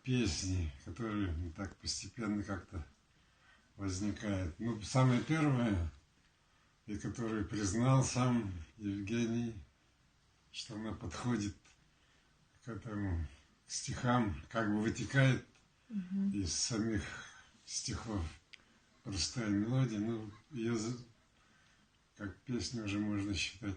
песни, которые так постепенно как-то возникают. Ну, самое первое, и которое признал сам Евгений, что она подходит к этому, к стихам, как бы вытекает из самих стихов. Простая мелодия, ну, ее как песню уже можно считать.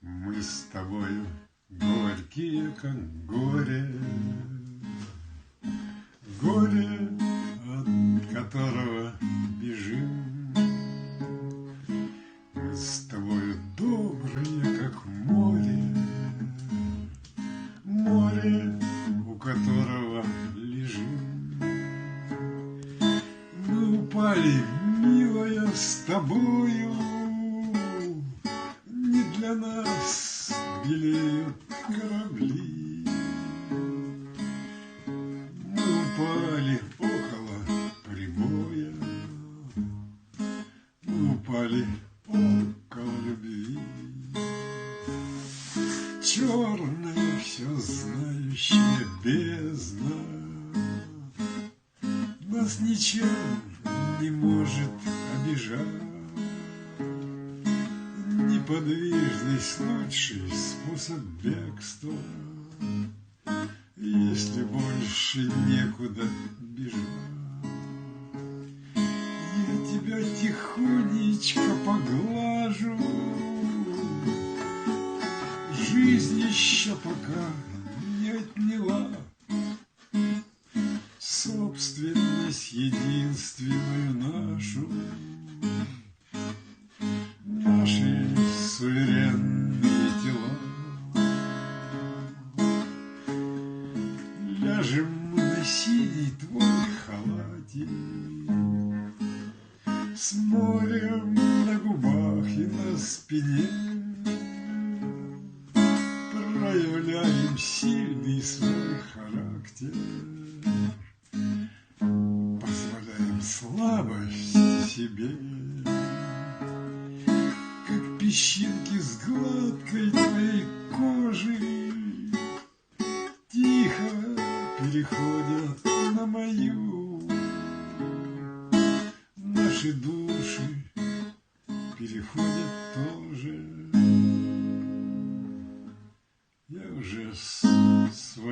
Мы с тобою горькие, как горе, горе, от которого бежим. Мы с тобою добрые, как море, море, у которого лежим. Мы упали, милая, с тобою, не для нас белеют корабли. Мы упали около прибоя, мы упали около любви. Черная, все знающая бездна нас ничем не может обижать. Неподвижность — лучший способ бегства, если больше некуда бежать. Я тебя тихонечко поглажу, жизнь еще пока не отняла собственность единственную нашу, наши суверенные тела. Ляжем мы на синий твой халатик, с морем на губах и на спине, проявляем сильный свой характер, позволяем слабость себе, как песчинки с гладкой твоей кожи тихо переходят на мою. Наши души переходят тоже. Я уже свои